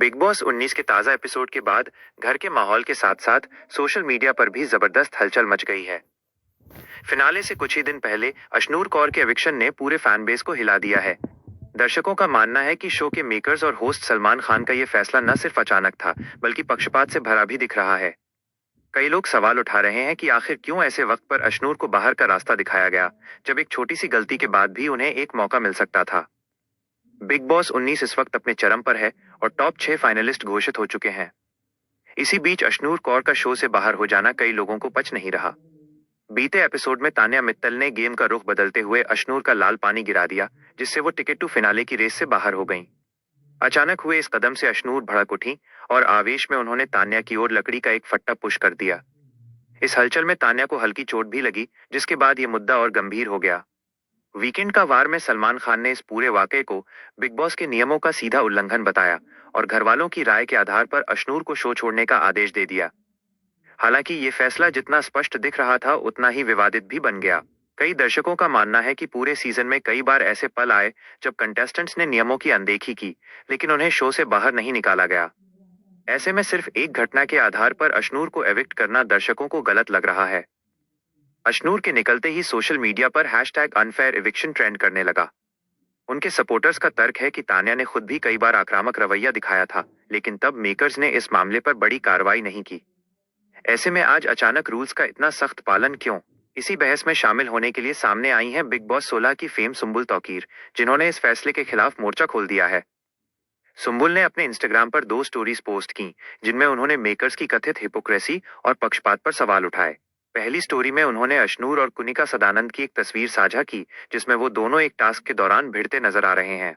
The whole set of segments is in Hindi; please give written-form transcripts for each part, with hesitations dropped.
बिग बॉस 19 के ताज़ा एपिसोड के बाद घर के माहौल के साथ साथ सोशल मीडिया पर भी जबरदस्त हलचल मच गई है। फिनाले से कुछ ही दिन पहले अशनूर कौर के एविक्शन ने पूरे फैन बेस को हिला दिया है। दर्शकों का मानना है कि शो के मेकर्स और होस्ट सलमान खान का यह फैसला न सिर्फ अचानक था, बल्कि पक्षपात से भरा भी दिख रहा है। कई लोग सवाल उठा रहे हैं कि आखिर क्यों ऐसे वक्त पर अशनूर को बाहर का रास्ता दिखाया गया, जब एक छोटी सी गलती के बाद भी उन्हें एक मौका मिल सकता था। बिग बॉस 19 इस वक्त अपने चरम पर है और टॉप 6 फाइनलिस्ट घोषित हो चुके हैं। इसी बीच अशनूर कौर का शो से बाहर हो जाना कई लोगों को पच नहीं रहा। बीते एपिसोड में तान्या मित्तल ने गेम का रुख बदलते हुए अशनूर का लाल पानी गिरा दिया, जिससे वो टिकट टू फिनाले की रेस से बाहर हो गईं। अचानक हुए इस कदम से अशनूर भड़क उठी और आवेश में उन्होंने तान्या की ओर लकड़ी का एक फट्टा पुश कर दिया। इस हलचल में तान्या को हल्की चोट भी लगी, जिसके बाद ये मुद्दा और गंभीर हो गया। वीकेंड का वार में सलमान खान ने इस पूरे वाकये को बिग बॉस के नियमों का सीधा उल्लंघन बताया और घरवालों की राय के आधार पर अशनूर को शो छोड़ने का आदेश दे दिया। हालांकि ये फैसला जितना स्पष्ट दिख रहा था, उतना ही विवादित भी बन गया। कई दर्शकों का मानना है कि पूरे सीजन में कई बार ऐसे पल आए जब कंटेस्टेंट्स ने नियमों की अनदेखी की, लेकिन उन्हें शो से बाहर नहीं निकाला गया। ऐसे में सिर्फ एक घटना के आधार पर अशनूर को एविक्ट करना दर्शकों को गलत लग रहा है। अशनूर के निकलते ही सोशल मीडिया पर #अनफेयर एविक्शन ट्रेंड करने लगा। उनके सपोर्टर्स का तर्क है कि तान्या ने खुद भी कई बार आक्रामक रवैया दिखाया था, लेकिन तब मेकर्स ने इस मामले पर बड़ी कार्रवाई नहीं की। ऐसे में आज अचानक रूल्स का इतना सख्त पालन क्यों? इसी बहस में शामिल होने के लिए सामने आई हैं बिग बॉस 16 की फेम सुम्बुल तौकीर, जिन्होंने इस फैसले के खिलाफ मोर्चा खोल दिया है। सुम्बुल ने अपने इंस्टाग्राम पर 2 स्टोरीज पोस्ट की, जिनमें उन्होंने मेकर्स की कथित हिपोक्रेसी और पक्षपात पर सवाल उठाए। पहली स्टोरी में उन्होंने अशनूर और कुनिका सदानंद की एक तस्वीर साझा की, जिसमें वो दोनों एक टास्क के दौरान भिड़ते नजर आ रहे हैं।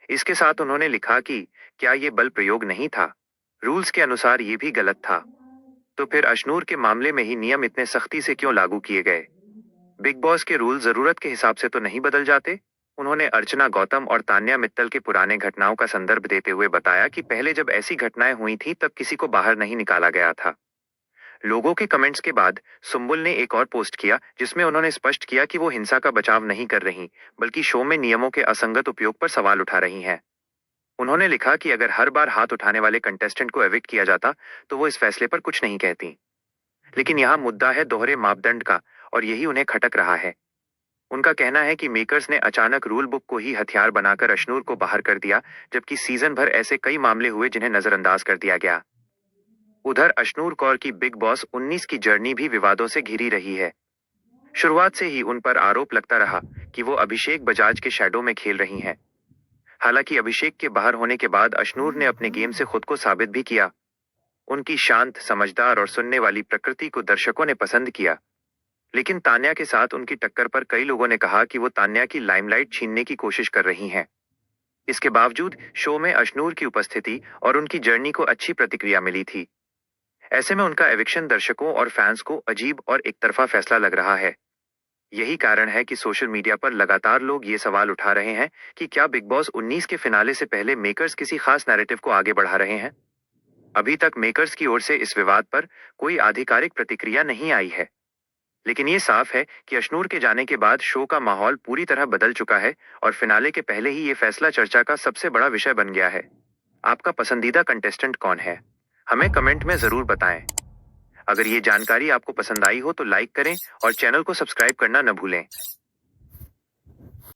इसके साथ उन्होंने लिखा कि क्या ये बल प्रयोग नहीं था? रूल्स के अनुसार ये भी गलत था। तो फिर अशनूर के मामले में ही नियम इतने सख्ती से क्यों लागू किए गए? बिग बॉस के रूल जरूरत के हिसाब से तो नहीं बदल जाते? उन्होंने अर्चना गौतम और तान्या मित्तल के पुराने घटनाओं का संदर्भ देते हुए बताया कि पहले जब ऐसी घटनाएं हुई थी तब किसी को बाहर नहीं निकाला गया था। लोगों के कमेंट्स के बाद सुम्बुल ने एक और पोस्ट किया, जिसमें उन्होंने स्पष्ट किया कि वो हिंसा का बचाव नहीं कर रही, बल्कि शो में नियमों के असंगत उपयोग पर सवाल उठा रही हैं। उन्होंने लिखा कि अगर हर बार हाथ उठाने वाले कंटेस्टेंट को एविक्ट किया जाता तो वो इस फैसले पर कुछ नहीं कहती। लेकिन यहाँ मुद्दा है दोहरे मापदंड का, और यही उन्हें खटक रहा है। उनका कहना है कि मेकर्स ने अचानक रूल बुक को ही हथियार बनाकर अशनूर को बाहर कर दिया, जबकि सीजन भर ऐसे कई मामले हुए जिन्हें नजरअंदाज कर दिया गया। उधर अशनूर कौर की बिग बॉस 19 की जर्नी भी विवादों से घिरी रही है। शुरुआत से ही उन पर आरोप लगता रहा कि वो अभिषेक बजाज के शैडो में खेल रही हैं। हालांकि अभिषेक के बाहर होने के बाद अशनूर ने अपने गेम से खुद को साबित भी किया। उनकी शांत, समझदार और सुनने वाली प्रकृति को दर्शकों ने पसंद किया। लेकिन तान्या के साथ उनकी टक्कर पर कई लोगों ने कहा कि वो तान्या की लाइमलाइट छीनने की कोशिश कर रही हैं। इसके बावजूद शो में अशनूर की उपस्थिति और उनकी जर्नी को अच्छी प्रतिक्रिया मिली थी। ऐसे में उनका एविक्शन दर्शकों और फैंस को अजीब और एकतरफा फैसला लग रहा है। यही कारण है कि सोशल मीडिया पर लगातार लोग ये सवाल उठा रहे हैं कि क्या बिग बॉस 19 के फिनाले से पहले मेकर्स किसी खास नैरेटिव को आगे बढ़ा रहे हैं? अभी तक मेकर्स की ओर से इस विवाद पर कोई आधिकारिक प्रतिक्रिया नहीं आई है। लेकिन ये साफ है कि अशनूर के जाने के बाद शो का माहौल पूरी तरह बदल चुका है और फिनाले के पहले ही ये फैसला चर्चा का सबसे बड़ा विषय बन गया है। आपका पसंदीदा कंटेस्टेंट कौन है? हमें कमेंट में जरूर बताएं। अगर ये जानकारी आपको पसंद आई हो तो लाइक करें और चैनल को सब्सक्राइब करना न भूलें।